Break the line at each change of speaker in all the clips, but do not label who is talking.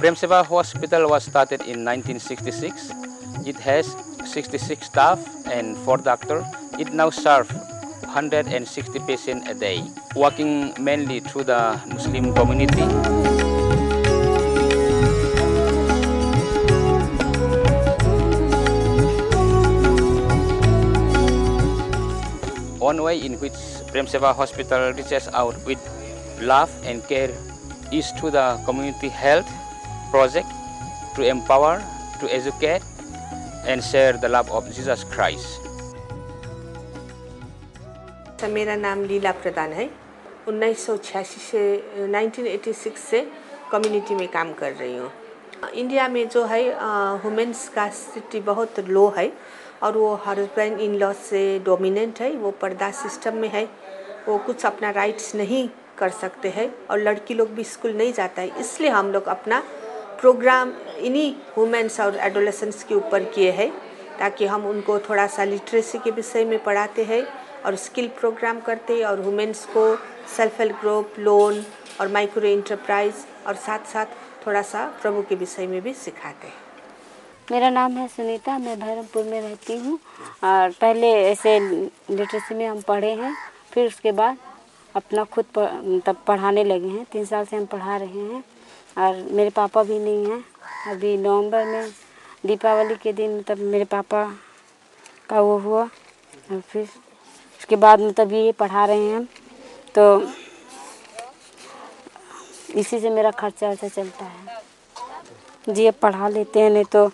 Prem Seva Hospital was started in 1966. It has 66 staff and 4 doctors. It now serves 160 patients a day, working mainly through the Muslim community. One way in which Prem Seva Hospital reaches out with love and care is through the community health project to empower, to educate, and share the love of Jesus Christ.
मेरा नाम लीला प्रधान है। 1986 से 1986 से community में काम कर रही हूँ। इंडिया में जो है वुमेन्स का स्थिति बहुत लो है और वो हस्बैंड इन लॉ से डोमिनेंट है। वो पर्दा सिस्टम में है, वो कुछ अपना राइट्स नहीं कर सकते हैं और लड़की लोग भी स्कूल नहीं जाता है। इसलिए हम लोग अपना प्रोग्राम इन्हीं वुमेन्स और एडोलेसेंट्स के ऊपर किए हैं ताकि हम उनको थोड़ा सा लिटरेसी के विषय में पढ़ाते हैं और स्किल प्रोग्राम करते हैं और वुमेन्स को सेल्फ हेल्प ग्रुप, लोन और माइक्रो इंटरप्राइज और साथ साथ थोड़ा सा प्रभु के विषय में भी सिखाते हैं।
मेरा नाम है सुनीता, मैं भैरमपुर में रहती हूँ और पहले ऐसे लिटरेसी में हम पढ़े हैं, फिर उसके बाद अपना खुद तब पढ़ाने लगे हैं। 3 साल से हम पढ़ा रहे हैं और मेरे पापा भी नहीं हैं। अभी नवंबर में दीपावली के दिन तब मेरे पापा का वो हुआ और फिर उसके बाद मतलब ये पढ़ा रहे हैं हम, तो इसी से मेरा खर्चा वर्चा चलता है जी। अब पढ़ा लेते हैं, नहीं तो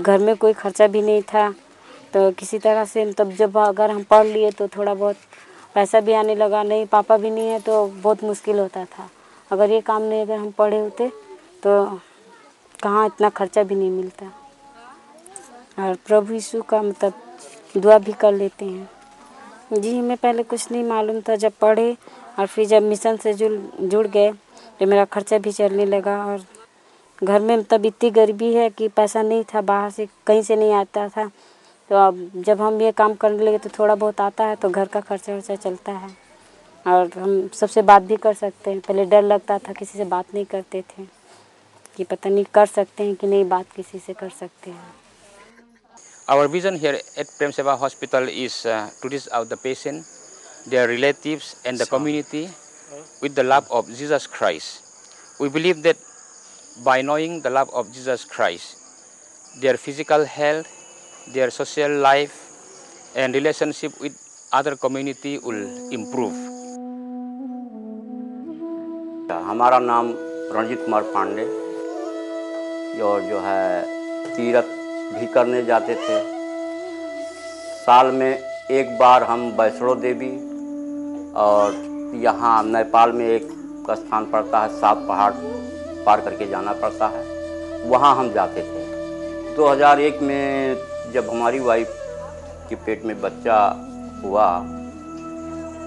घर में कोई खर्चा भी नहीं था तो किसी तरह से तब जब अगर हम पढ़ लिए तो थोड़ा बहुत पैसा भी आने लगा। नहीं पापा भी नहीं है तो बहुत मुश्किल होता था। अगर ये काम नहीं अगर हम पढ़े होते तो कहाँ इतना खर्चा भी नहीं मिलता। और प्रभु यीशु का मतलब दुआ भी कर लेते हैं जी। हमें पहले कुछ नहीं मालूम था, जब पढ़े और फिर जब मिशन से जुड़ गए तो मेरा खर्चा भी चलने लगा। और घर में तब इतनी गरीबी है कि पैसा नहीं था, बाहर से कहीं से नहीं आता था। तो अब जब हम ये काम करने लगे तो थोड़ा बहुत आता है तो घर का खर्चा वर्चा चलता है और हम सबसे बात भी कर सकते हैं। पहले डर लगता था, किसी से बात नहीं करते थे कि पता नहीं कर सकते हैं कि नहीं बात किसी से कर सकते हैं।
Our vision here at Prem Seva Hospital is to reach out the patient, their relatives, and the community with the love of Jesus Christ. We believe that by knowing the love of Jesus Christ, their physical health, their social life, and relationship with other community will improve.
हमारा नाम रणजीत कुमार पांडे और जो है तीर्थ भी करने जाते थे। साल में एक बार हम वैष्णो देवी और यहाँ नेपाल में एक स्थान पड़ता है, 7 पहाड़ पार करके जाना पड़ता है, वहाँ हम जाते थे। 2001 में जब हमारी वाइफ के पेट में बच्चा हुआ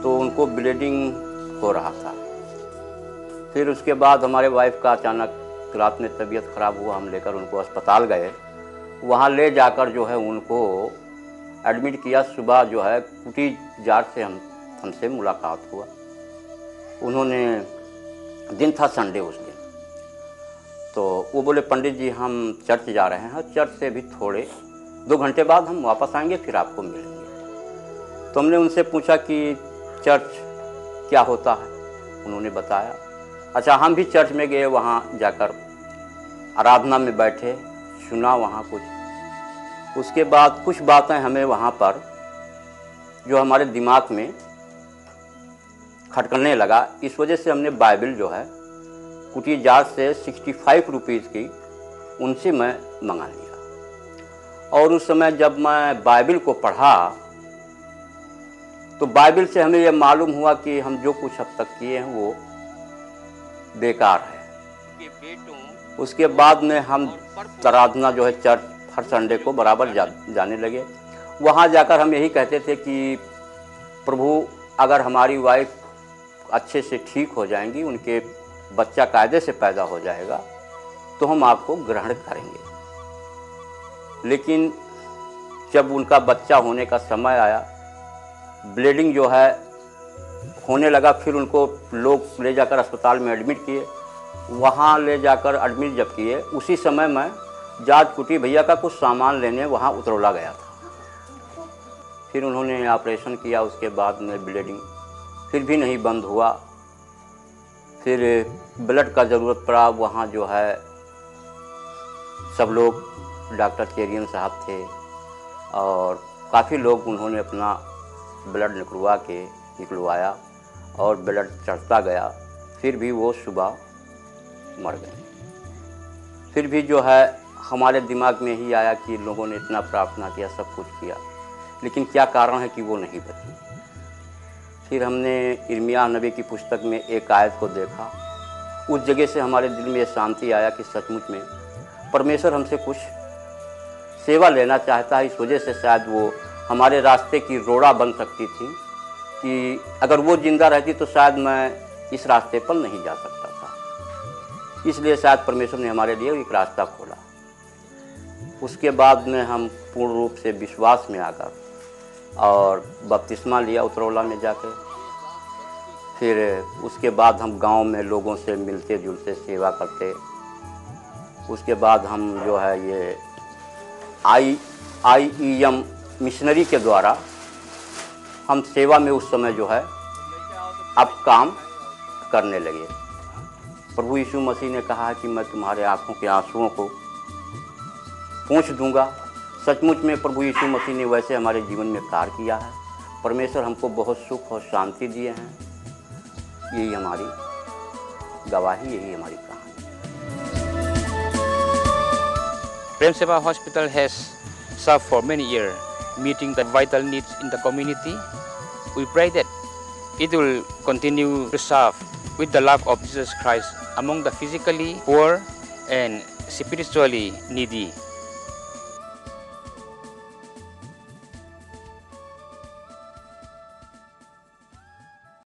तो उनको ब्लीडिंग हो रहा था। फिर उसके बाद हमारे वाइफ का अचानक रात में तबीयत ख़राब हुआ, हम लेकर उनको अस्पताल गए। वहाँ ले जाकर जो है उनको एडमिट किया। सुबह जो है कुटी जाट से हमसे मुलाकात हुआ। उन्होंने दिन था संडे उस दिन, तो वो बोले पंडित जी हम चर्च जा रहे हैं, चर्च से भी थोड़े 2 घंटे बाद हम वापस आएंगे, फिर आपको मिलेंगे। तो हमने उनसे पूछा कि चर्च क्या होता है, उन्होंने बताया। अच्छा, हम भी चर्च में गए, वहाँ जाकर आराधना में बैठे, सुना वहाँ कुछ। उसके बाद कुछ बातें हमें वहाँ पर जो हमारे दिमाग में खटकने लगा। इस वजह से हमने बाइबल जो है कुटी जाट से 65 रुपीज़ की उनसे मैं मंगा लिया। और उस समय जब मैं बाइबल को पढ़ा तो बाइबल से हमें यह मालूम हुआ कि हम जो कुछ अब तक किए हैं वो बेकार है। उसके बाद में हम आराधना जो है चर्च हर संडे को बराबर जाने लगे। वहाँ जाकर हम यही कहते थे कि प्रभु अगर हमारी वाइफ अच्छे से ठीक हो जाएंगी, उनके बच्चा कायदे से पैदा हो जाएगा तो हम आपको ग्रहण करेंगे। लेकिन जब उनका बच्चा होने का समय आया, ब्लीडिंग जो है होने लगा, फिर उनको लोग ले जाकर अस्पताल में एडमिट किए। वहाँ ले जाकर एडमिट जब किए, उसी समय मैं जाज कुटी भैया का कुछ सामान लेने वहाँ उतरौला गया था। फिर उन्होंने ऑपरेशन किया, उसके बाद में ब्लीडिंग फिर भी नहीं बंद हुआ। फिर ब्लड का ज़रूरत पड़ा, वहाँ जो है सब लोग, डॉक्टर चेरियन साहब थे और काफ़ी लोग, उन्होंने अपना ब्लड निकलवाया और ब्लड चढ़ता गया। फिर भी वो सुबह मर गए। फिर भी जो है हमारे दिमाग में ही आया कि लोगों ने इतना प्रार्थना किया, सब कुछ किया, लेकिन क्या कारण है कि वो नहीं बची। फिर हमने इर्मिया नबी की पुस्तक में एक आयत को देखा। उस जगह से हमारे दिल में ये शांति आया कि सचमुच में परमेश्वर हमसे कुछ सेवा लेना चाहता है। इस वजह से शायद वो हमारे रास्ते की रोड़ा बन सकती थी कि अगर वो जिंदा रहती तो शायद मैं इस रास्ते पर नहीं जा सकता था। इसलिए शायद परमेश्वर ने हमारे लिए एक रास्ता खोला। उसके बाद में हम पूर्ण रूप से विश्वास में आकर और बपतिस्मा लिया उतरौला में जाकर। फिर उसके बाद हम गांव में लोगों से मिलते जुलते सेवा करते। उसके बाद हम जो है ये IEM मिशनरी के द्वारा हम सेवा में उस समय जो है अब काम करने लगे। प्रभु यीशु मसीह ने कहा कि मैं तुम्हारे आँखों के आंसुओं को पोंछ दूंगा। सचमुच में प्रभु यीशु मसीह ने वैसे हमारे जीवन में कार्य किया है। परमेश्वर हमको बहुत सुख और शांति दिए हैं। यही हमारी गवाही, यही हमारी कहानी।
Prem Seva Hospital has served for many years, meeting the vital needs in the community. We pray that it will continue to serve with the love of Jesus Christ among the physically poor and spiritually needy.